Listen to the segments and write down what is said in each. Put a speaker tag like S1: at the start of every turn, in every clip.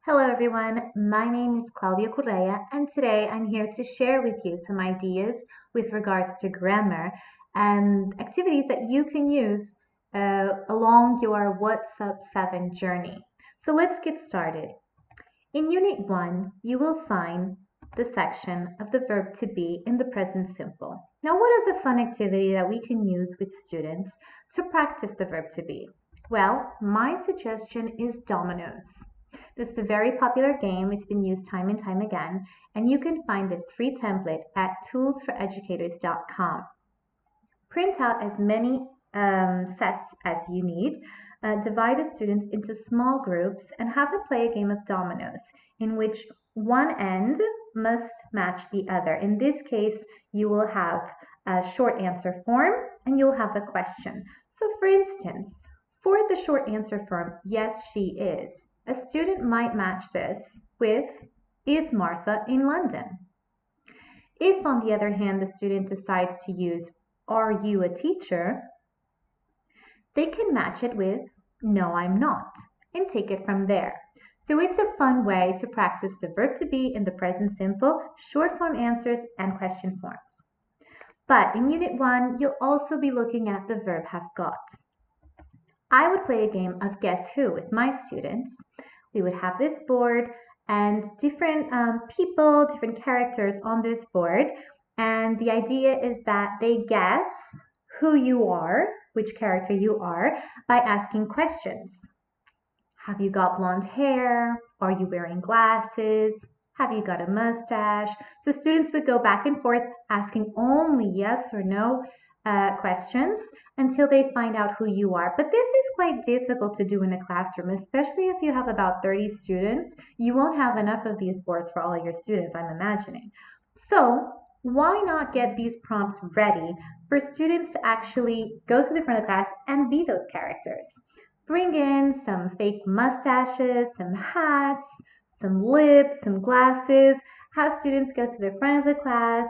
S1: Hello everyone, my name is Claudia Correa and today I'm here to share with you some ideas with regards to grammar and activities that you can use along your What's Up 7 journey. So let's get started. In Unit 1, you will find the section of the verb to be in the present simple. Now, what is a fun activity that we can use with students to practice the verb to be? Well, my suggestion is Dominoes. This is a very popular game. It's been used time and time again, and you can find this free template at toolsforeducators.com. Print out as many sets as you need, divide the students into small groups, and have them play a game of dominoes in which one end must match the other. In this case, you will have a short answer form and you'll have a question. So for instance, for the short answer form, yes, she is, a student might match this with, is Martha in London? If, on the other hand, the student decides to use, are you a teacher? They can match it with, no, I'm not, and take it from there. So it's a fun way to practice the verb to be in the present simple, short form answers, and question forms. But in Unit 1, you'll also be looking at the verb have got. I would play a game of Guess Who with my students. We would have this board and different people, different characters on this board. And the idea is that they guess who you are, which character you are, by asking questions. Have you got blonde hair? Are you wearing glasses? Have you got a mustache? So students would go back and forth asking only yes or no questions until they find out who you are. But this is quite difficult to do in a classroom, especially if you have about 30 students. You won't have enough of these boards for all your students, I'm imagining. So why not get these prompts ready for students to actually go to the front of the class and be those characters? Bring in some fake mustaches, some hats, some lips, some glasses. Have students go to the front of the class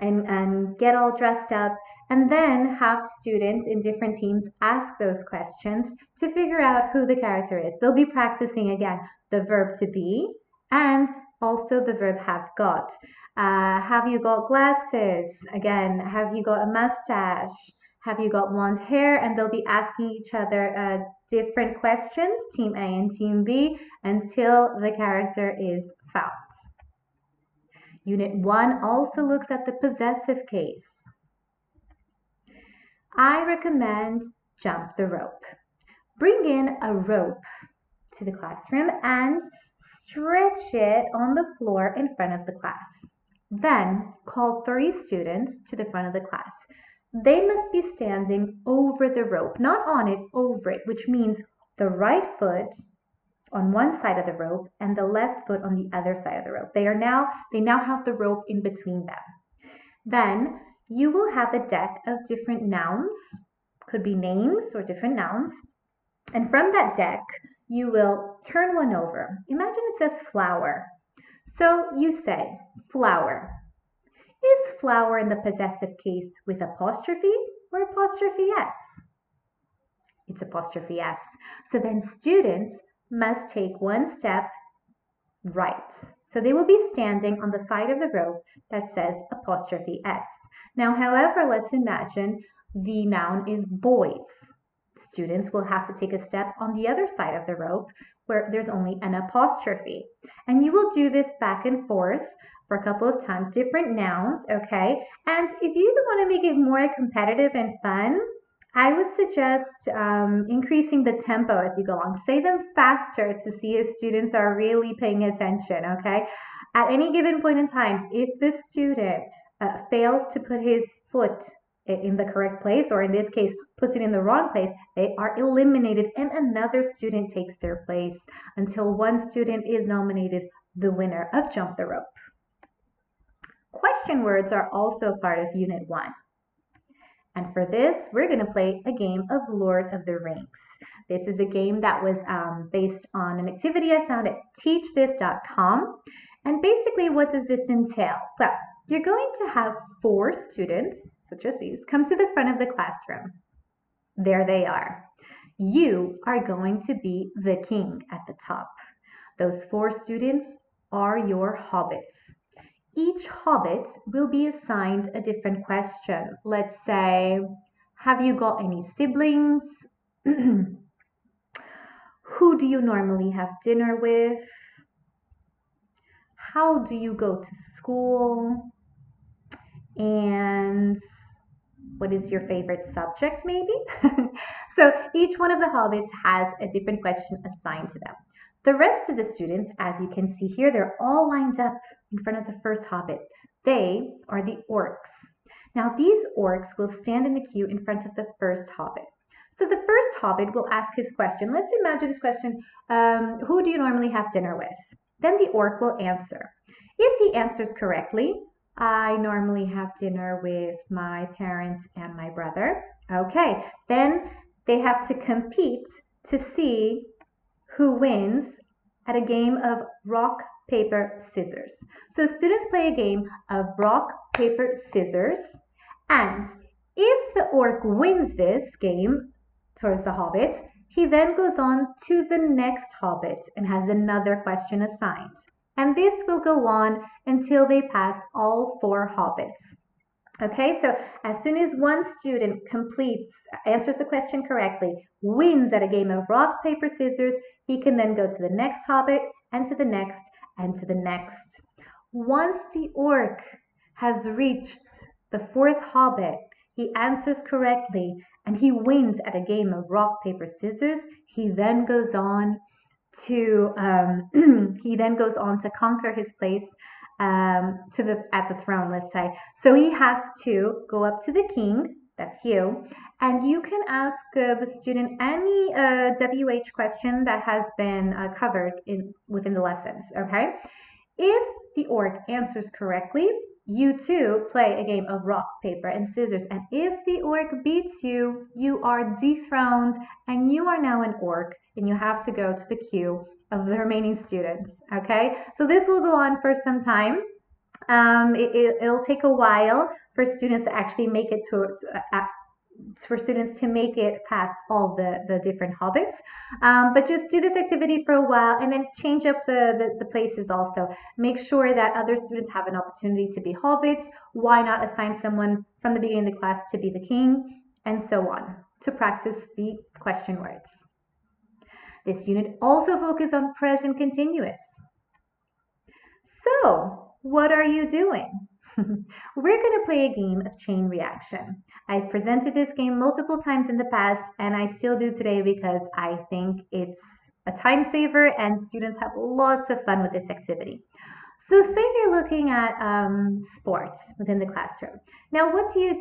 S1: and get all dressed up, and then have students in different teams ask those questions to figure out who the character is. They'll be practicing again the verb to be and also the verb have got. Have you got glasses? Again, have you got a mustache? Have you got blonde hair? And they'll be asking each other different questions, Team A and Team B, until the character is found. Unit 1 also looks at the possessive case. I recommend jump the rope. Bring in a rope to the classroom and stretch it on the floor in front of the class. Then call 3 students to the front of the class. They must be standing over the rope, not on it, over it, which means the right foot on one side of the rope and the left foot on the other side of the rope. They now have the rope in between them. Then you will have a deck of different nouns, could be names or different nouns. And from that deck, you will turn one over. Imagine it says flower. So you say flower. Is flower in the possessive case with apostrophe or apostrophe S? It's apostrophe S. So then students must take one step right. So they will be standing on the side of the rope that says apostrophe S. Now, however, let's imagine the noun is boys. Students will have to take a step on the other side of the rope where there's only an apostrophe. And you will do this back and forth for a couple of times, different nouns, okay? And if you want to make it more competitive and fun, I would suggest increasing the tempo as you go along. Say them faster to see if students are really paying attention, okay? At any given point in time, if the student fails to put his foot in the correct place, or in this case, puts it in the wrong place, they are eliminated and another student takes their place until one student is nominated the winner of Jump the Rope. Question words are also part of Unit 1. And for this, we're going to play a game of Lord of the Rings. This is a game that was based on an activity I found at teachthis.com. And basically, what does this entail? Well, you're going to have 4 students, such as these, come to the front of the classroom. There they are. You are going to be the king at the top. Those 4 students are your hobbits. Each hobbit will be assigned a different question. Let's say, have you got any siblings? Who do you normally have dinner with? How do you go to school? And what is your favorite subject, maybe? So each one of the hobbits has a different question assigned to them. The rest of the students, as you can see here, they're all lined up in front of the first hobbit. They are the orcs. Now these orcs will stand in a queue in front of the first hobbit. So the first hobbit will ask his question. Let's imagine his question, who do you normally have dinner with? Then the orc will answer. If he answers correctly, I normally have dinner with my parents and my brother. Okay, then they have to compete to see who wins at a game of rock, paper, scissors. So students play a game of rock, paper, scissors, and if the orc wins this game towards the hobbit, he then goes on to the next hobbit and has another question assigned. And this will go on until they pass all 4 hobbits. Okay, so as soon as one student answers the question correctly, wins at a game of rock, paper, scissors, he can then go to the next hobbit and to the next and to the next. Once the orc has reached the 4th hobbit, he answers correctly and he wins at a game of rock, paper, scissors, he then goes on to conquer his place at the throne, let's say. So he has to go up to the king, that's you, and you can ask the student any WH question that has been covered within the lessons, okay? If the orc answers correctly, you too play a game of rock, paper, and scissors. And if the orc beats you, you are dethroned and you are now an orc and you have to go to the queue of the remaining students, okay? So this will go on for some time. It'll take a while for students to actually make it past all the different hobbits. But just do this activity for a while and then change up the places also. Make sure that other students have an opportunity to be hobbits. Why not assign someone from the beginning of the class to be the king? And so on, to practice the question words. This unit also focuses on present continuous. So, what are you doing? We're going to play a game of chain reaction. I've presented this game multiple times in the past and I still do today because I think it's a time saver and students have lots of fun with this activity. So say you're looking at sports within the classroom. Now what do?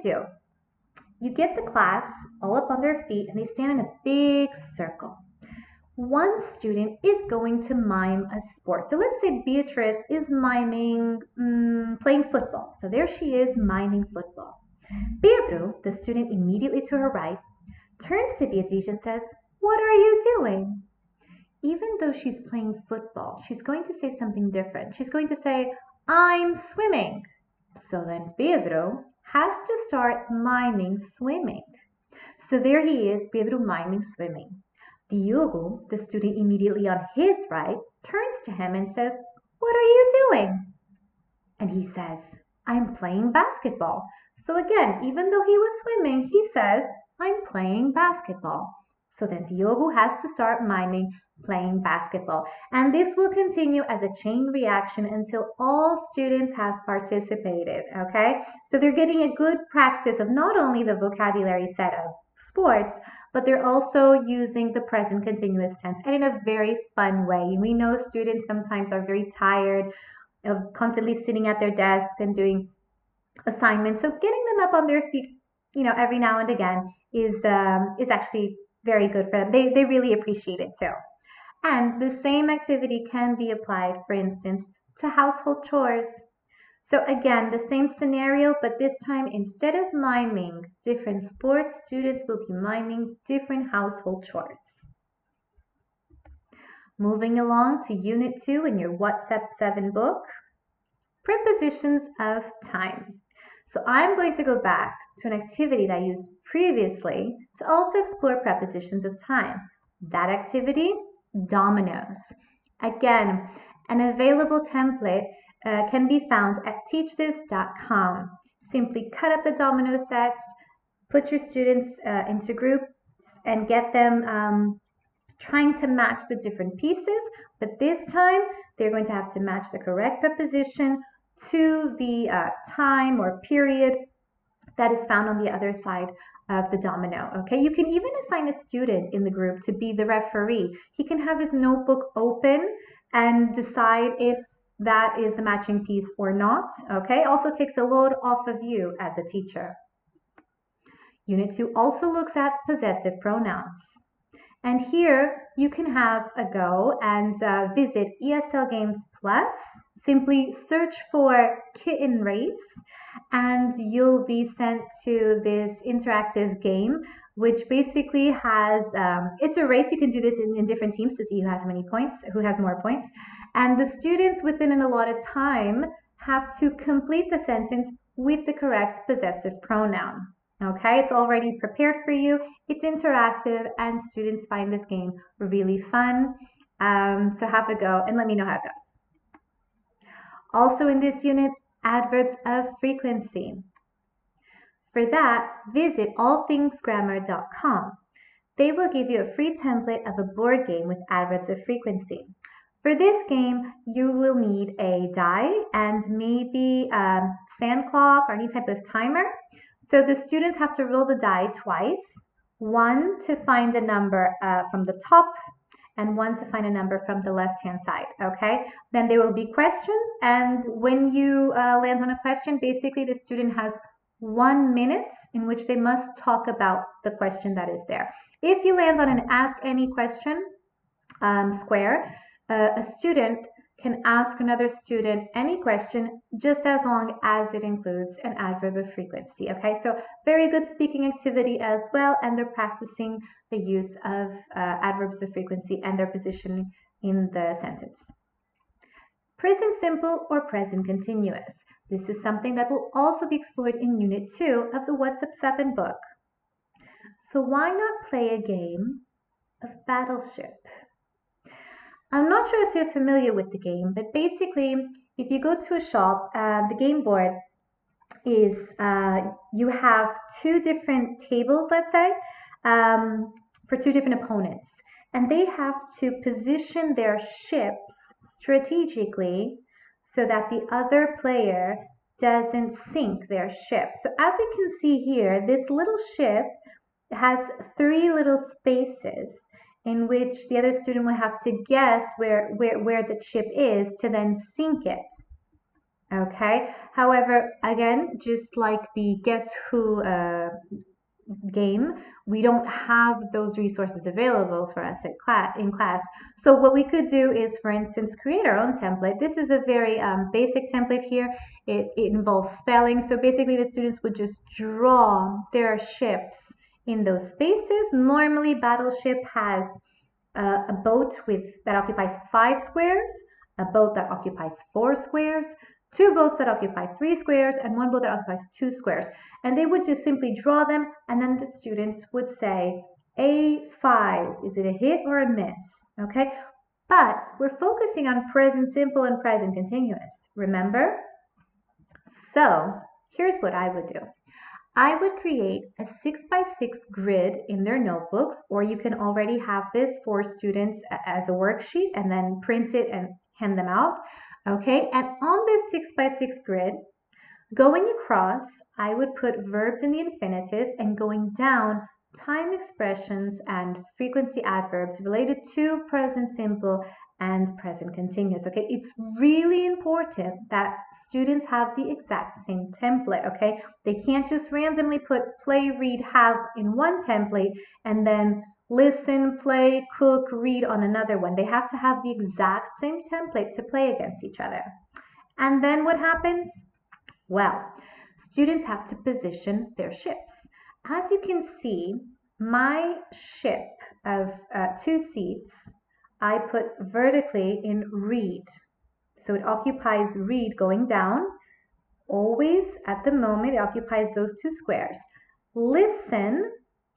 S1: You get the class all up on their feet and they stand in a big circle. One student is going to mime a sport. So let's say Beatrice is miming playing football. So there she is miming football. Pedro, the student immediately to her right, turns to Beatrice and says, "What are you doing?" Even though she's playing football, she's going to say something different. She's going to say, "I'm swimming." So then Pedro has to start miming swimming. So there he is, Pedro miming swimming. Diogo, the student immediately on his right, turns to him and says, "What are you doing?" And he says, "I'm playing basketball." So again, even though he was swimming, he says, "I'm playing basketball." So then Diogo has to start miming playing basketball. And this will continue as a chain reaction until all students have participated, okay? So they're getting a good practice of not only the vocabulary set of sports, but they're also using the present continuous tense and in a very fun way. We know students sometimes are very tired of constantly sitting at their desks and doing assignments. So getting them up on their feet, every now and again is actually very good for them. They really appreciate it too. And the same activity can be applied, for instance, to household chores. So again, the same scenario, but this time instead of miming different sports, students will be miming different household chores. Moving along to Unit 2 in your WhatsApp 7 book, Prepositions of Time. So I'm going to go back to an activity that I used previously to also explore prepositions of time. That activity, dominoes. Again, an available template can be found at teachthis.com. Simply cut up the domino sets, put your students into groups, and get them trying to match the different pieces, but this time they're going to have to match the correct preposition to the time or period that is found on the other side of the domino. Okay, you can even assign a student in the group to be the referee. He can have his notebook open and decide if that is the matching piece or not. Okay, also takes a load off of you as a teacher. Unit 2 also looks at possessive pronouns. And here you can have a go and visit ESL Games Plus. Simply search for Kitten Race and you'll be sent to this interactive game, which basically has, it's a race. You can do this in different teams to see who has many points, who has more points. And the students within an allotted time have to complete the sentence with the correct possessive pronoun. Okay, it's already prepared for you. It's interactive and students find this game really fun. So have a go and let me know how it goes. Also in this unit, adverbs of frequency. For that, visit allthingsgrammar.com. They will give you a free template of a board game with adverbs of frequency. For this game, you will need a die and maybe a sand clock or any type of timer. So the students have to roll the die twice, one to find a number from the top and one to find a number from the left-hand side, okay? Then there will be questions, and when you land on a question, basically the student has 1 minute in which they must talk about the question that is there. If you land on an ask any question square, a student can ask another student any question just as long as it includes an adverb of frequency. Okay, so very good speaking activity as well, and they're practicing the use of adverbs of frequency and their position in the sentence. Present simple or present continuous. This is something that will also be explored in Unit 2 of the What's Up 7 book. So why not play a game of Battleship? I'm not sure if you're familiar with the game, but basically, if you go to a shop, the game board is, you have two different tables, let's say, for two different opponents. And they have to position their ships strategically so that the other player doesn't sink their ship. So as we can see here, this little ship has three little spaces in which the other student will have to guess where the chip is to then sink it. Okay, however, again, just like the Guess Who game, we don't have those resources available for us in class. So what we could do is, for instance, create our own template. This is a very basic template here. It involves spelling. So basically the students would just draw their ships in those spaces. Normally Battleship has a boat that occupies 5 squares, a boat that occupies 4 squares, 2 boats that occupy 3 squares, and 1 boat that occupies 2 squares. And they would just simply draw them, and then the students would say, A5, is it a hit or a miss? Okay, but we're focusing on present simple and present continuous, remember? So here's what I would do. I would create a 6x6 grid in their notebooks, or you can already have this for students as a worksheet and then print it and hand them out. Okay, and on this 6x6 grid, going across, I would put verbs in the infinitive, and going down, time expressions and frequency adverbs related to present simple and present continuous. Okay, it's really important that students have the exact same template. Okay, they can't just randomly put play, read, have in one template and then listen, play, cook, read on another one. They have to have the exact same template to play against each other. And then what happens? Well, students have to position their ships. As you can see, my ship of 2 seats, I put vertically in read. So it occupies read going down. Always at the moment, it occupies those 2 squares. Listen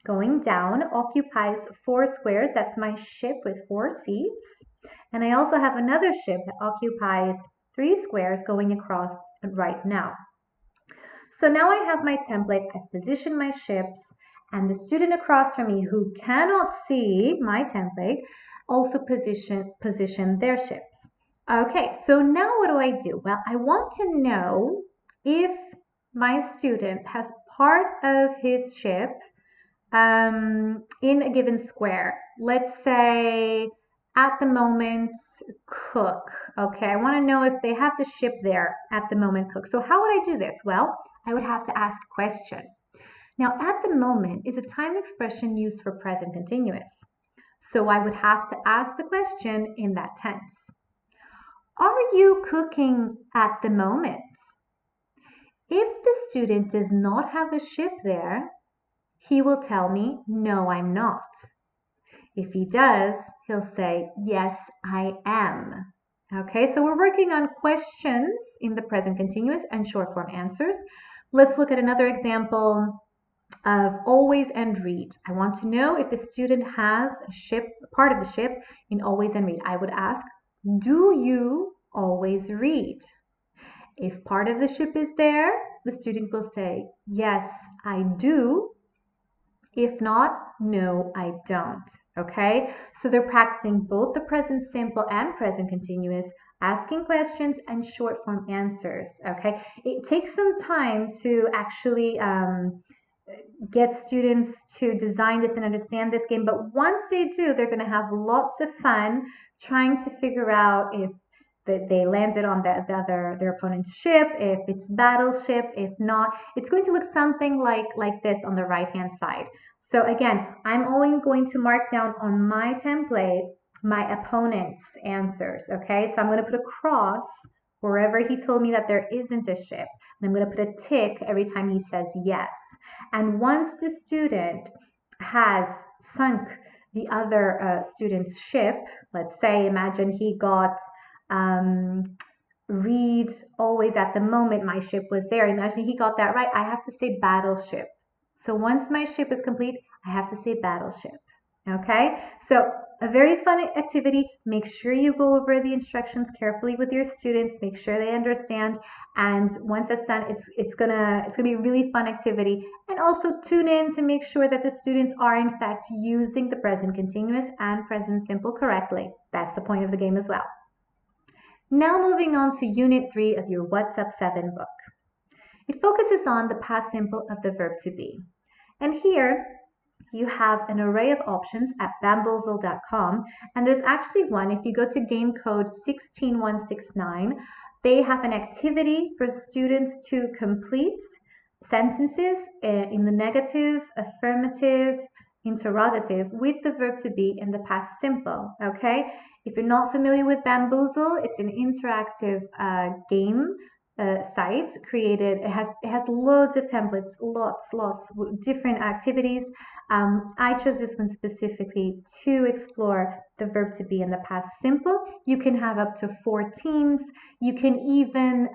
S1: going down occupies 4 squares. That's my ship with 4 seats. And I also have another ship that occupies 3 squares going across right now. So now I have my template, I've positioned my ships, and the student across from me who cannot see my template also position their ships. Okay, so now what do? Well, I want to know if my student has part of his ship in a given square. Let's say at the moment cook. Okay, I want to know if they have the ship there at the moment cook. So how would I do this? Well, I would have to ask a question. Now, at the moment is a time expression used for present continuous. So I would have to ask the question in that tense. Are you cooking at the moment? If the student does not have a ship there, he will tell me, no, I'm not. If he does, he'll say, yes, I am. Okay, so we're working on questions in the present continuous and short form answers. Let's look at another example of always and read. I want to know if the student has a ship, part of the ship in always and read. I would ask, do you always read? If part of the ship is there, the student will say, yes, I do. If not, no, I don't. Okay, so they're practicing both the present simple and present continuous, asking questions and short form answers. Okay, it takes some time to actually get students to design this and understand this game, but once they do, they're going to have lots of fun trying to figure out if they landed on their opponent's ship, if it's battleship, if not. It's going to look something like this on the right hand side. So again, I'm always going to mark down on my template my opponent's answers. Okay, so I'm going to put a cross wherever he told me that there isn't a ship, and I'm going to put a tick every time he says yes. And once the student has sunk the other student's ship, let's say, imagine he got read always at the moment my ship was there. Imagine he got that right. I have to say battleship. So once my ship is complete, I have to say battleship. Okay, so a very fun activity. Make sure you go over the instructions carefully with your students. Make sure they understand. And once that's done, it's gonna be a really fun activity. And also tune in to make sure that the students are in fact using the present continuous and present simple correctly. That's the point of the game as well. Now moving on to Unit 3 of your What's Up 7 book. It focuses on the past simple of the verb to be. And here you have an array of options at bamboozle.com, and there's actually one. If you go to game code 16169, they have an activity for students to complete sentences in the negative, affirmative, interrogative with the verb to be in the past simple. Okay, if you're not familiar with Bamboozle, it's an interactive game site created. It has loads of templates, lots different activities. I chose this one specifically to explore the verb to be in the past simple. You can have up to 4 teams. You can even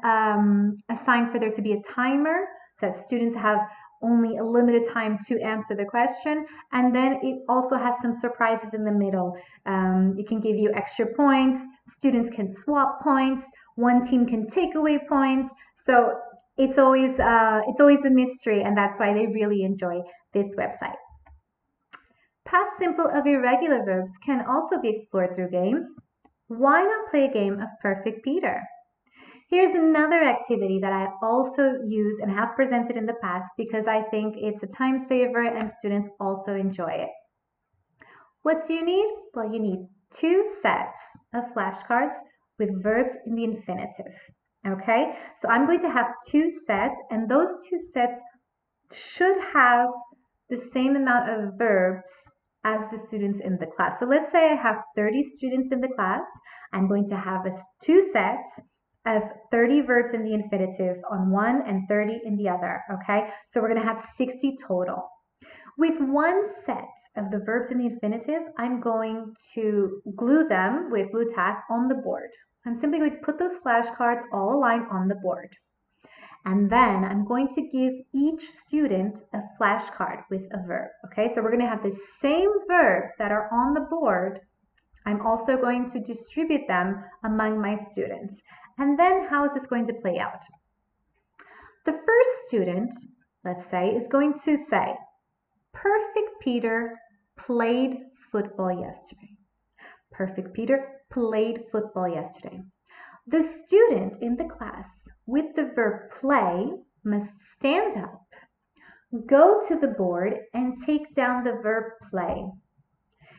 S1: assign for there to be a timer so that students have only a limited time to answer the question. And then it also has some surprises in the middle. It can give you extra points. Students can swap points. One team can take away points. So it's always a mystery, and that's why they really enjoy this website. Past simple of irregular verbs can also be explored through games. Why not play a game of Perfect Peter? Here's another activity that I also use and have presented in the past because I think it's a time saver and students also enjoy it. What do you need? Well, you need 2 sets of flashcards with verbs in the infinitive. Okay, so I'm going to have 2 sets, and those 2 sets should have the same amount of verbs as the students in the class. So let's say I have 30 students in the class. I'm going to have 2 sets of 30 verbs in the infinitive on one and 30 in the other. Okay, so we're going to have 60 total. With 1 set of the verbs in the infinitive, I'm going to glue them with glue tack on the board. I'm simply going to put those flashcards all aligned on the board. And then I'm going to give each student a flashcard with a verb. Okay, so we're going to have the same verbs that are on the board I'm also going to distribute them among my students. And then how is this going to play out? The first student, let's say, is going to say, Perfect Peter played football yesterday. Perfect Peter played football yesterday. The student in the class with the verb play must stand up, go to the board, and take down the verb play.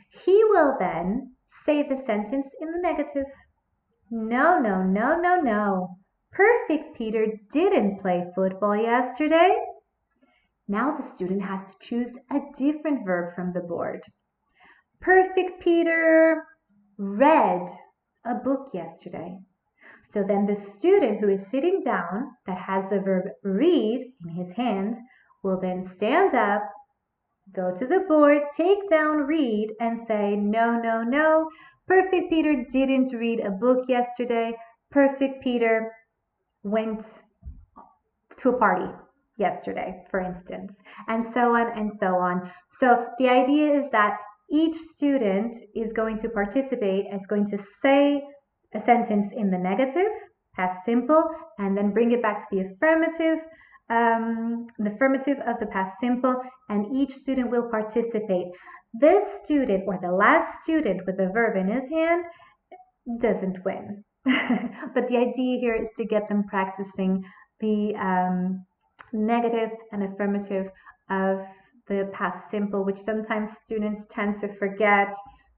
S1: He will then say the sentence in the negative. No, no, no, no, no. Perfect Peter didn't play football yesterday. Now the student has to choose a different verb from the board. Perfect Peter read a book yesterday. So then the student who is sitting down that has the verb read in his hand will then stand up, go to the board, take down read, and say, no, no, no. Perfect Peter didn't read a book yesterday. Perfect Peter went to a party yesterday, for instance, and so on and so on. So the idea is that each student is going to participate, is going to say a sentence in the negative, past simple, and then bring it back to the affirmative of the past simple, and each student will participate. This student, or the last student with the verb in his hand, doesn't win. But the idea here is to get them practicing the negative and affirmative of the past simple, which sometimes students tend to forget.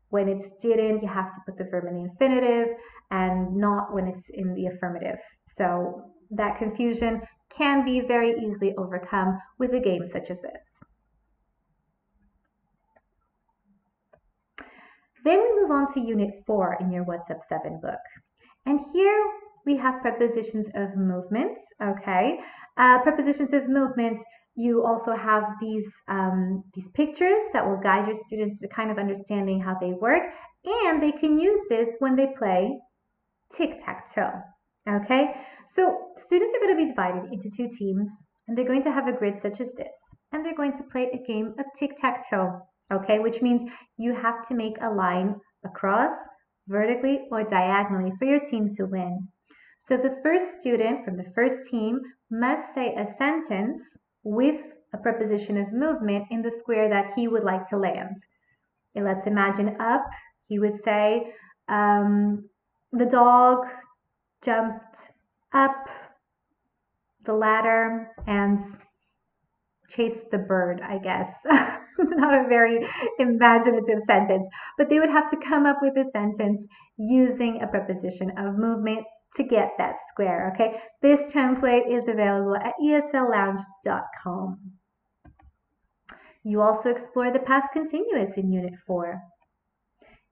S1: When it's didn't, you have to put the verb in the infinitive and not when it's in the affirmative. So that confusion can be very easily overcome with a game such as this. Then we move on to Unit 4 in your What's Up 7 book. And here we have prepositions of movement, okay? Prepositions of movement, you also have these pictures that will guide your students to kind of understanding how they work, and they can use this when they play tic-tac-toe, okay? So students are going to be divided into two teams, and they're going to have a grid such as this, and they're going to play a game of tic-tac-toe, okay? Which means you have to make a line across, vertically, or diagonally for your team to win. So the first student from the first team must say a sentence with a preposition of movement in the square that he would like to land. Okay, let's imagine up. He would say, the dog jumped up the ladder and chased the bird, I guess. Not a very imaginative sentence, but they would have to come up with a sentence using a preposition of movement to get that square, okay? This template is available at eslounge.com. You also explore the past continuous in Unit 4.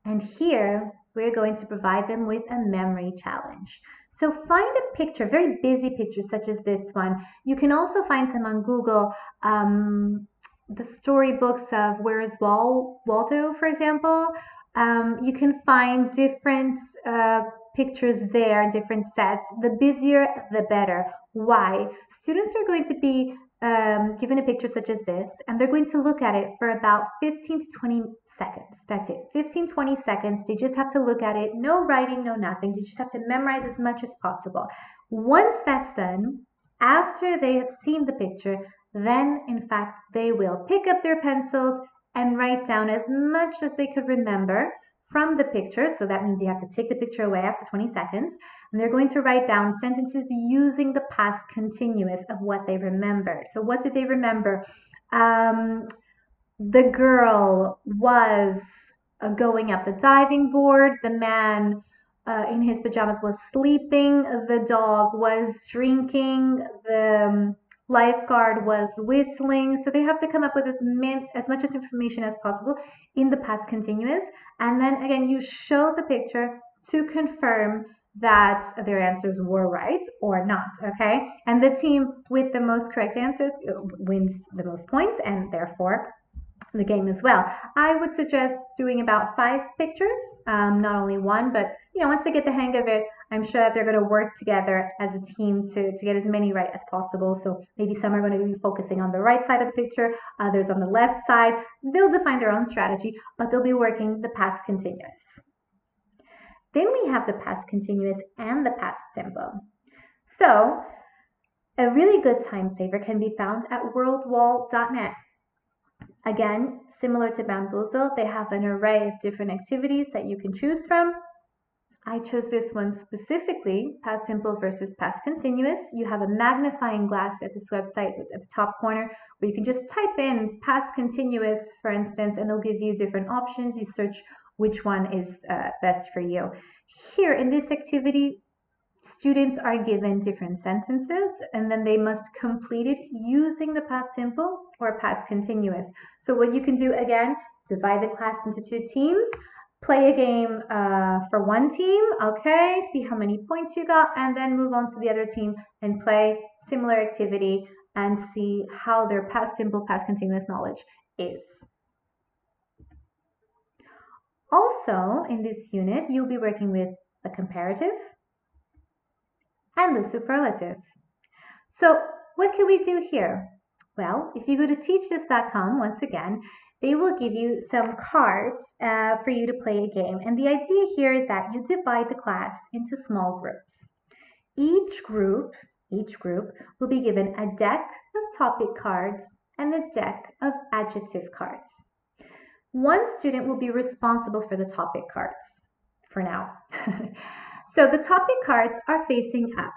S1: And here, we're going to provide them with a memory challenge. So find a picture, very busy picture such as this one. You can also find some on Google, the storybooks of Where's Waldo, for example. You can find different pictures there, different sets. The busier, the better. Why? Students are going to be given a picture such as this, and they're going to look at it for about 15 to 20 seconds. That's it, 15, 20 seconds. They just have to look at it, no writing, no nothing. They just have to memorize as much as possible. Once that's done, after they have seen the picture, then in fact they will pick up their pencils and write down as much as they could remember from the picture. So that means you have to take the picture away after 20 seconds, and they're going to write down sentences using the past continuous of what they remembered. So what did they remember? The girl was going up the diving board. The man in his pajamas was sleeping. The dog was drinking. The lifeguard was whistling. So they have to come up with as much information as possible in the past continuous. And then again, you show the picture to confirm that their answers were right or not, okay? And the team with the most correct answers wins the most points, and therefore the game as well. I would suggest doing about 5 pictures, not only one, but once they get the hang of it, I'm sure that they're going to work together as a team to get as many right as possible. So maybe some are going to be focusing on the right side of the picture, others on the left side. They'll define their own strategy, but they'll be working the past continuous. Then we have the past continuous and the past simple. So a really good time saver can be found at wordwall.net. Again, similar to Bamboozle, they have an array of different activities that you can choose from. I chose this one specifically, past simple versus past continuous. You have a magnifying glass at this website at the top corner where you can just type in past continuous, for instance, and it'll give you different options. You search which one is best for you. Here in this activity, students are given different sentences and then they must complete it using the past simple or past continuous. So what you can do, again, divide the class into 2 teams, play a game for one team, okay, see how many points you got, and then move on to the other team and play similar activity and see how their past simple, past continuous knowledge is. Also, in this unit, you'll be working with the comparative and the superlative. So what can we do here? Well, if you go to teachthis.com, once again, they will give you some cards for you to play a game. And the idea here is that you divide the class into small groups. Each group will be given a deck of topic cards and a deck of adjective cards. One student will be responsible for the topic cards for now. So the topic cards are facing up.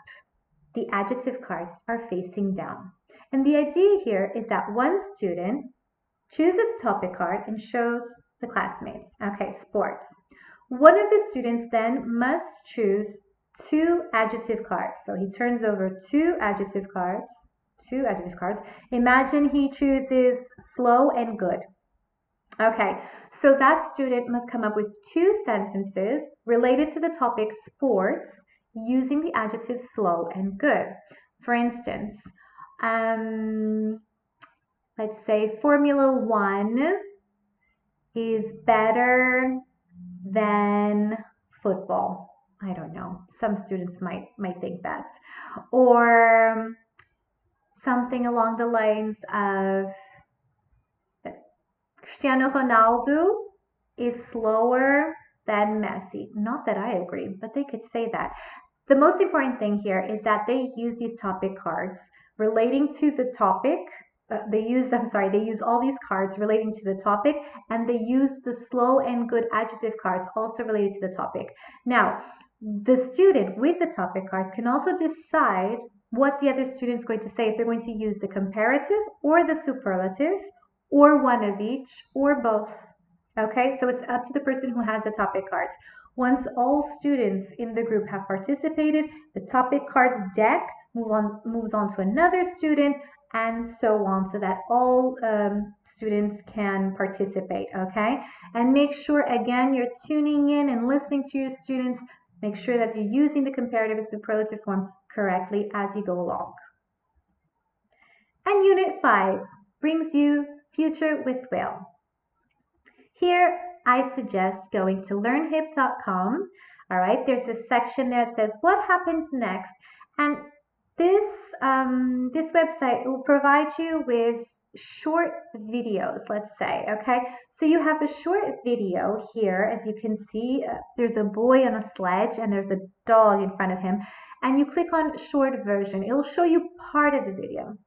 S1: The adjective cards are facing down. And the idea here is that one student chooses a topic card and shows the classmates. Okay, sports. One of the students then must choose 2 adjective cards. So he turns over 2 adjective cards. Imagine he chooses slow and good. Okay, so that student must come up with 2 sentences related to the topic sports using the adjective slow and good. For instance, let's say Formula 1 is better than football. I don't know. Some students might think that. Or something along the lines of Cristiano Ronaldo is slower than Messi. Not that I agree, but they could say that. The most important thing here is that they use these topic cards relating to the topic. They use all these cards relating to the topic, and they use the slow and good adjective cards also related to the topic. Now, the student with the topic cards can also decide what the other student's going to say, if they're going to use the comparative or the superlative, or one of each, or both. Okay, so it's up to the person who has the topic cards. Once all students in the group have participated, the topic cards deck moves on to another student, and so on, so that all students can participate, okay? And make sure, again, you're tuning in and listening to your students. Make sure that you're using the comparative and superlative form correctly as you go along. And Unit 5 brings you Future with Will. Here, I suggest going to learnhip.com. All right, there's a section there that says what happens next, and this website will provide you with short videos, let's say, okay? So you have a short video here, as you can see, there's a boy on a sledge and there's a dog in front of him, and you click on short version. It'll show you part of the video.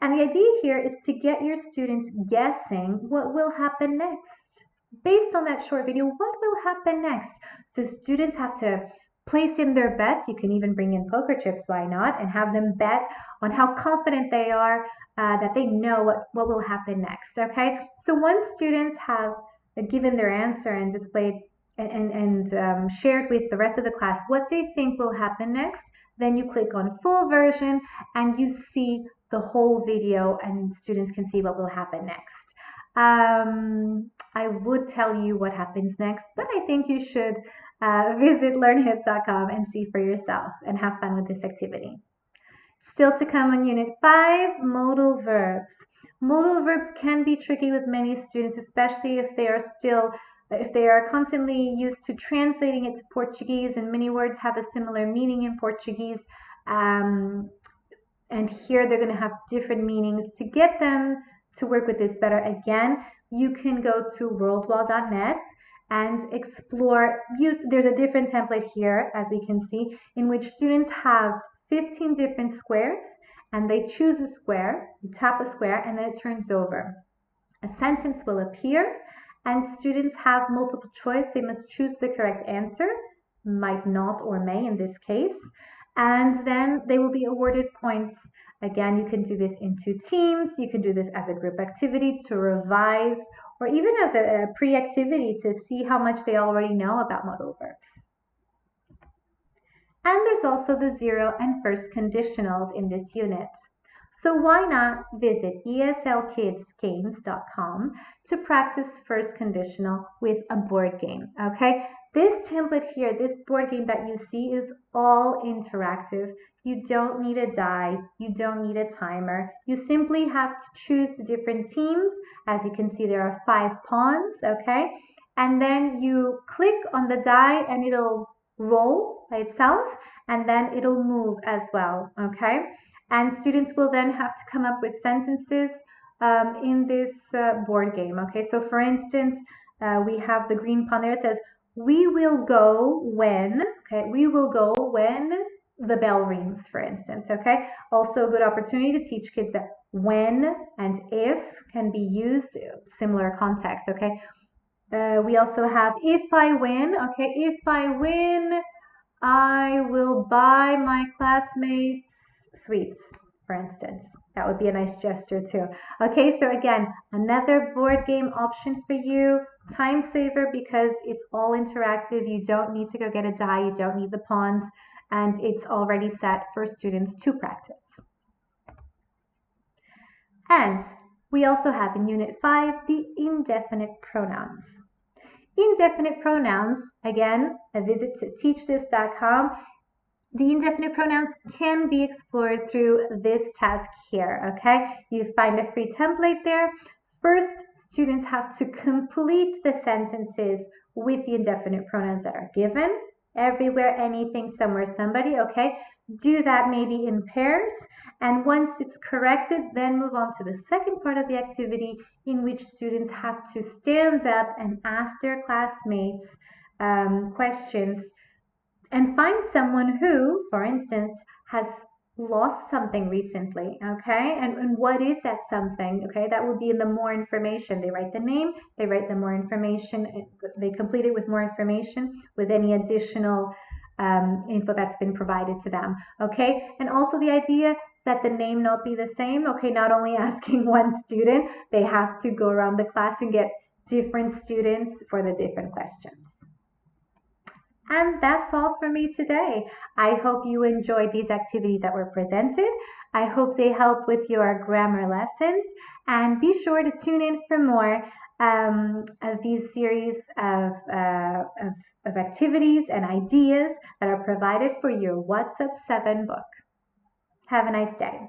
S1: And the idea here is to get your students guessing what will happen next. Based on that short video, what will happen next? So students have to place in their bets. You can even bring in poker chips, why not? And have them bet on how confident they are that they know what will happen next, okay? So once students have given their answer and displayed and shared with the rest of the class what they think will happen next, then you click on full version and you see the whole video and students can see what will happen next. I would tell you what happens next, but I think you should visit learnhip.com and see for yourself and have fun with this activity. Still to come on Unit 5, modal verbs. Modal verbs can be tricky with many students, especially if they are constantly used to translating it to Portuguese, and many words have a similar meaning in Portuguese. And here they're going to have different meanings. To get them to work with this better, again, you can go to wordwall.net and explore. There's a different template here, as we can see, in which students have 15 different squares, and they choose a square, you tap a square, and then it turns over. A sentence will appear, and students have multiple choice. They must choose the correct answer, might not or may in this case, and then they will be awarded points. Again, you can do this in 2 teams, you can do this as a group activity to revise, or even as a pre-activity to see how much they already know about modal verbs. And there's also the 0 and first conditionals in this unit. So why not visit eslkidsgames.com to practice first conditional with a board game, okay? This template here, this board game that you see is all interactive. You don't need a die, you don't need a timer. You simply have to choose the different teams. As you can see, there are 5 pawns, okay? And then you click on the die and it'll roll by itself, and then it'll move as well, okay? And students will then have to come up with sentences in this board game, okay? So for instance, we have the green pawn there. It says, we will go when, okay? We will go when the bell rings, for instance, okay? Also a good opportunity to teach kids that when and if can be used, similar context, okay? We also have if I win, okay? If I win, I will buy my classmates sweets, for instance. That would be a nice gesture too. Okay, so again, another board game option for you. Time saver because it's all interactive. You don't need to go get a die. You don't need the pawns. And it's already set for students to practice. And we also have in Unit 5 the indefinite pronouns. Indefinite pronouns, again, a visit to teachthis.com. The indefinite pronouns can be explored through this task here, okay? You find a free template there. First, students have to complete the sentences with the indefinite pronouns that are given. Everywhere, anything, somewhere, somebody, okay? Do that maybe in pairs. And once it's corrected, then move on to the second part of the activity in which students have to stand up and ask their classmates questions and find someone who, for instance, has lost something recently, okay? And what is that something, okay? That would be in the more information. They write the name, they write the more information, they complete it with more information with any additional info that's been provided to them, okay? And also the idea that the name not be the same, okay? Not only asking one student, they have to go around the class and get different students for the different questions. And that's all for me today. I hope you enjoyed these activities that were presented. I hope they help with your grammar lessons. And be sure to tune in for more of these series of activities and ideas that are provided for your What's Up 7 book. Have a nice day.